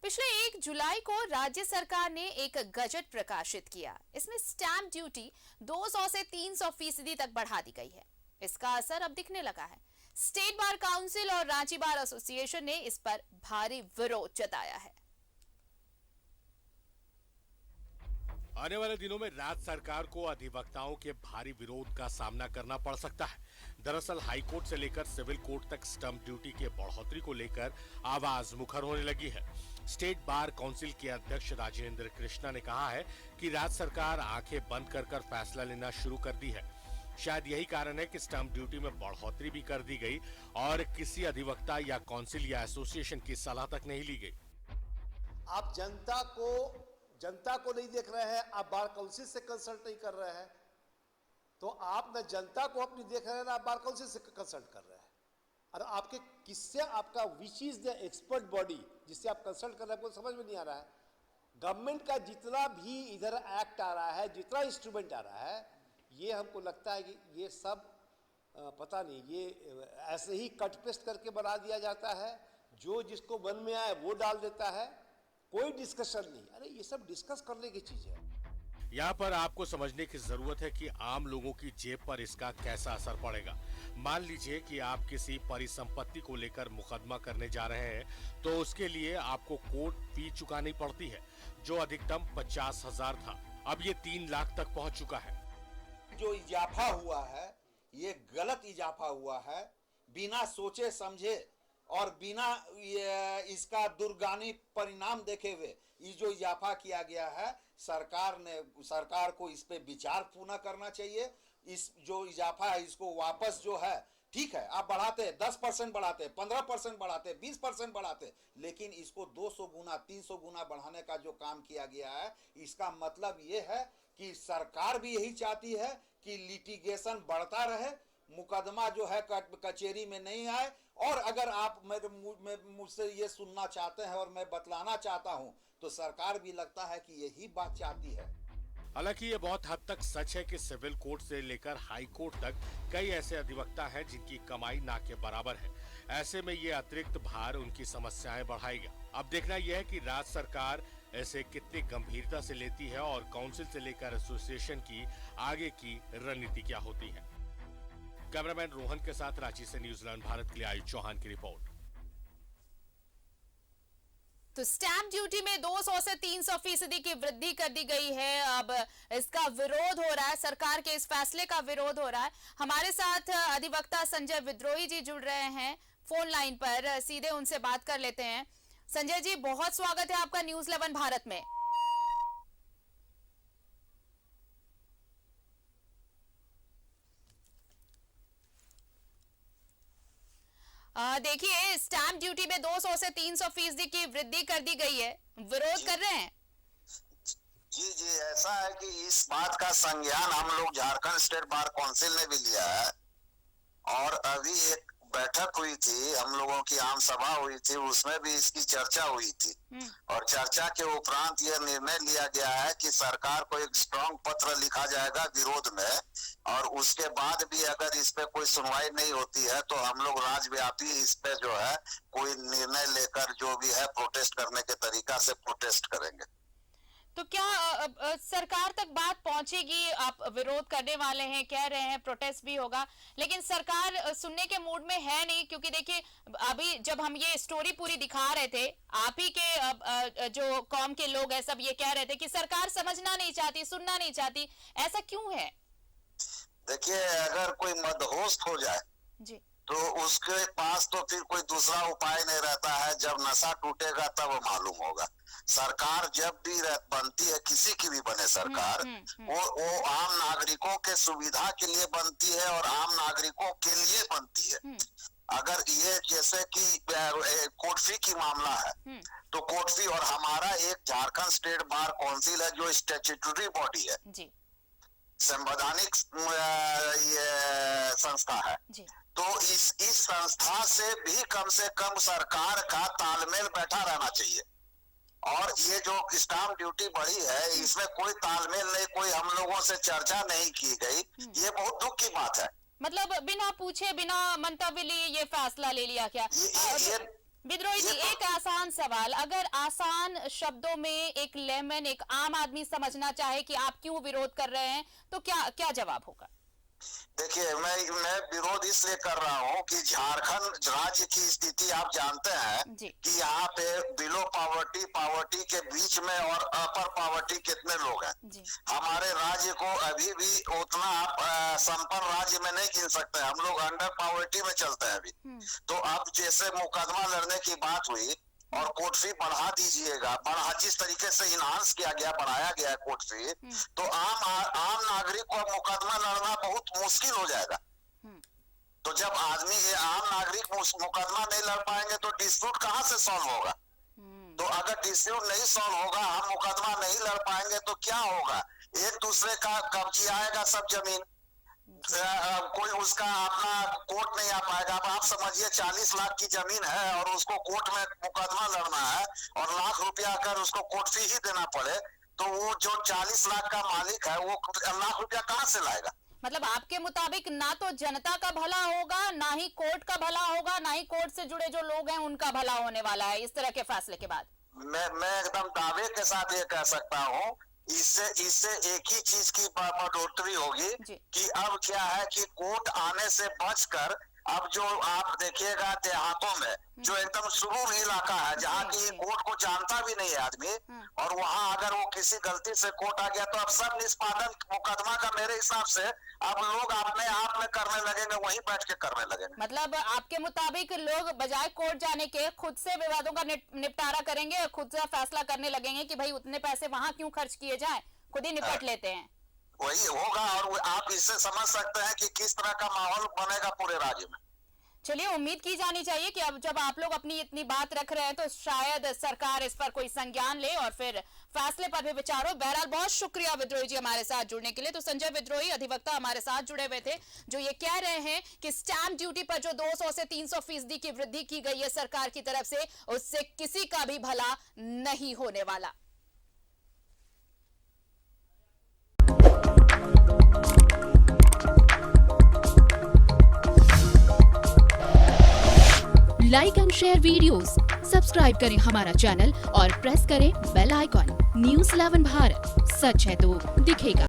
पिछले 1 जुलाई को राज्य सरकार ने एक गजट प्रकाशित किया। इसमें स्टैंप ड्यूटी 200 से 300% तक बढ़ा दी गई है। इसका असर अब दिखने लगा है। स्टेट बार काउंसिल और रांची बार एसोसिएशन ने इस पर भारी विरोध जताया है। आने वाले दिनों में राज्य सरकार को अधिवक्ताओं के भारी विरोध का सामना करना पड़ सकता है। दरअसल हाईकोर्ट से लेकर सिविल कोर्ट तक स्टंप ड्यूटी के बढ़ोतरी को लेकर आवाज मुखर होने लगी है। स्टेट बार काउंसिल के अध्यक्ष राजेंद्र कृष्णा ने कहा है कि राज्य सरकार आंखें बंद कर फैसला लेना शुरू कर दी है। शायद यही कारण है कि स्टंप ड्यूटी में बढ़ोतरी भी कर दी गई और किसी अधिवक्ता या काउंसिल या एसोसिएशन की सलाह तक नहीं ली गई। आप जनता को नहीं देख रहे हैं, आप बार काउंसिल से कंसल्ट नहीं कर रहे हैं, तो आप न जनता को अपनी देख रहे हैं ना आप बार काउंसिल से कंसल्ट कर रहे हैं। और आपके किससे आपका which is the expert body जिससे आप कंसल्ट कर रहे हैं आपको समझ में नहीं आ रहा है। गवर्नमेंट का जितना भी इधर एक्ट आ रहा है, जितना इंस्ट्रूमेंट आ रहा है, ये हमको लगता है कि ये सब पता नहीं, ये ऐसे ही कट पेस्ट करके बना दिया जाता है। जो जिसको मन में आए वो डाल देता है, कोई डिस्कशन नहीं। अरे ये सब डिस्कस करने की चीज है। यहाँ पर आपको समझने की जरूरत है कि आम लोगों की जेब पर इसका कैसा असर पड़ेगा। मान लीजिए कि आप किसी परिसंपत्ति को लेकर मुकदमा करने जा रहे हैं, तो उसके लिए आपको कोर्ट फी चुकानी पड़ती है, जो अधिकतम 50,000 था। अब ये 3 लाख तक पहुंच चुका है। जो इजाफा हुआ है ये गलत इजाफा हुआ है, बिना सोचे समझे और बिना इसका दुर्गानी परिणाम देखे हुए ये जो इजाफा किया गया है, सरकार को इस पे विचार पुनः करना चाहिए। इस जो इजाफा है इसको वापस जो है, ठीक है आप बढ़ाते 10% बढ़ाते, 15% बढ़ाते, 20% बढ़ाते, लेकिन इसको 200 गुना 300 गुना बढ़ाने का जो काम किया गया है, इसका मतलब ये है कि सरकार भी यही चाहती है कि लिटिगेशन बढ़ता रहे, मुकदमा जो है कचहरी में नहीं आए। और अगर आप मुझसे ये सुनना चाहते हैं और मैं बतलाना चाहता हूं, तो सरकार भी लगता है कि यही बात चाहती है। हालांकि ये बहुत हद तक सच है कि सिविल कोर्ट से लेकर हाई कोर्ट तक कई ऐसे अधिवक्ता हैं जिनकी कमाई ना के बराबर है। ऐसे में ये अतिरिक्त भार उनकी समस्याएं बढ़ाएगा। अब देखना यह है कि राज्य सरकार ऐसे कितनी गंभीरता से लेती है और काउंसिल से लेकर एसोसिएशन की आगे की रणनीति क्या होती है। कैमरामैन रोहन के साथ रांची से न्यूजीलैंड भारत के लिए आयुष चौहान की रिपोर्ट। तो स्टैंप ड्यूटी में 200 से 300% की वृद्धि कर दी गई है। अब इसका विरोध हो रहा है, सरकार के इस फैसले का विरोध हो रहा है। हमारे साथ अधिवक्ता संजय विद्रोही जी जुड़ रहे हैं फोन लाइन पर, सीधे उनसे बात कर लेते हैं। संजय जी, बहुत स्वागत है आपका न्यूज 11 भारत में। देखिए, स्टैंप ड्यूटी में 200 से 300% की वृद्धि कर दी गई है, विरोध कर रहे हैं। जी ऐसा है कि इस बात का संज्ञान हम लोग झारखंड स्टेट बार काउंसिल ने भी लिया है और अभी एक बैठक हुई थी, हम लोगों की आम सभा हुई थी, उसमें भी इसकी चर्चा हुई थी और चर्चा के उपरांत यह निर्णय लिया गया है कि सरकार को एक स्ट्रांग पत्र लिखा जाएगा विरोध में, और उसके बाद भी अगर इस पे कोई सुनवाई नहीं होती है तो हम लोग राज्यव्यापी इस पे जो है कोई निर्णय लेकर जो भी है प्रोटेस्ट करने के तरीका से प्रोटेस्ट करेंगे। तो क्या सरकार तक बात पहुंचेगी? आप विरोध करने वाले हैं, कह रहे हैं प्रोटेस्ट भी होगा, लेकिन सरकार सुनने के मूड में है नहीं, क्योंकि देखिए अभी जब हम ये स्टोरी पूरी दिखा रहे थे, आप ही के जो कौम के लोग हैं सब ये कह रहे थे कि सरकार समझना नहीं चाहती, सुनना नहीं चाहती। ऐसा क्यों है? देखिए, अगर कोई मदहोश हो जाए जी तो उसके पास तो फिर कोई दूसरा उपाय नहीं रहता है। जब नशा टूटेगा तब मालूम होगा। सरकार जब भी बनती है, किसी की भी बने सरकार, वो आम नागरिकों के सुविधा के लिए बनती है और आम नागरिकों के लिए बनती है। अगर ये जैसे कि कोर्ट फी की मामला है, तो कोर्ट फी, और हमारा एक झारखंड स्टेट बार काउंसिल है जो स्टैट्यूटरी बॉडी है, संवैधानिक ये संस्था है, तो इस संस्था से भी कम से कम सरकार का तालमेल बैठा रहना चाहिए। और ये जो स्टाम्प ड्यूटी बढ़ी है, इसमें कोई तालमेल नहीं, कोई हम लोगों से चर्चा नहीं की गई, ये बहुत दुख की बात है। मतलब बिना पूछे, बिना मंतव्य लिए ये फैसला ले लिया क्या? विद्रोही जी, एक आसान सवाल, अगर आसान शब्दों में एक लेमन, एक आम आदमी समझना चाहे कि आप क्यों विरोध कर रहे हैं, तो क्या क्या जवाब होगा? देखिए, मैं विरोध इसलिए कर रहा हूँ कि झारखंड राज्य की स्थिति आप जानते हैं जी। कि यहाँ पे बिलो पावर्टी के बीच में और अपर पावर्टी कितने लोग हैं। जी। हमारे राज्य को अभी भी उतना आप संपन्न राज्य में नहीं गिन सकते, हम लोग अंडर पावर्टी में चलते हैं अभी। तो अब जैसे मुकदमा लड़ने की बात हुई और कोर्ट फी बढ़ा दीजिएगा, जिस तरीके से इनहांस किया गया, बढ़ाया गया है कोर्ट फी, तो आम नागरिक को मुकदमा लड़ना बहुत मुश्किल हो जाएगा। तो जब आम नागरिक मुकदमा नहीं लड़ पाएंगे तो डिस्प्यूट कहाँ से सॉल्व होगा? तो अगर डिस्प्यूट नहीं सॉल्व होगा, हम मुकदमा नहीं लड़ पाएंगे तो क्या होगा? एक दूसरे का कब्जियाएगा सब जमीन, कोई उसका अपना कोर्ट नहीं आ पाएगा। अब आप समझिए 40 लाख की जमीन है और उसको कोर्ट में मुकदमा लड़ना है और लाख रुपया अगर उसको कोर्ट फी ही देना पड़े, तो वो जो 40 लाख का मालिक है वो लाख रुपया कहाँ से लाएगा? मतलब आपके मुताबिक ना तो जनता का भला होगा, ना ही कोर्ट का भला होगा, ना ही कोर्ट से जुड़े जो लोग हैं उनका भला होने वाला है इस तरह के फैसले के बाद। मैं एकदम दावे के साथ ये कह सकता हूँ, इससे एक ही चीज की बढ़ोतरी होगी कि अब क्या है कि कोर्ट आने से बचकर अब जो आप देखिएगा देहातों में जो एकदम सुरूर इलाका है, जहाँ की कोर्ट को जानता भी नहीं है आदमी, और वहाँ अगर वो किसी गलती से कोर्ट आ गया तो अब सब निष्पादन मुकदमा का मेरे हिसाब से अब लोग अपने आप में करने लगेंगे, वहीं बैठ के करने लगेंगे। मतलब आपके मुताबिक लोग बजाय कोर्ट जाने के खुद से विवादों का निपटारा करेंगे, खुद से फैसला करने लगेंगे कि भाई उतने पैसे वहाँ क्यों खर्च किए जाए, खुद ही निपट लेते हैं। वही होगा और आप इससे समझ सकते हैं कि किस तरह का माहौल बनेगा पूरे राज्य में। चलिए, उम्मीद की जानी चाहिए कि अब जब आप लोग अपनी इतनी बात रख रहे हैं तो शायद सरकार इस पर कोई संज्ञान ले और फिर फैसले पर भी विचार हो। बहरहाल बहुत शुक्रिया विद्रोही जी हमारे साथ जुड़ने के लिए। तो संजय विद्रोही अधिवक्ता हमारे साथ जुड़े हुए थे, जो ये कह रहे हैं कि स्टैंप ड्यूटी पर जो 200 से 300% की वृद्धि की गई है सरकार की तरफ से, उससे किसी का भी भला नहीं होने वाला। Like and share videos, subscribe करें हमारा चैनल और प्रेस करें बेल आइकॉन। न्यूज़ 11 भारत, सच है तो दिखेगा।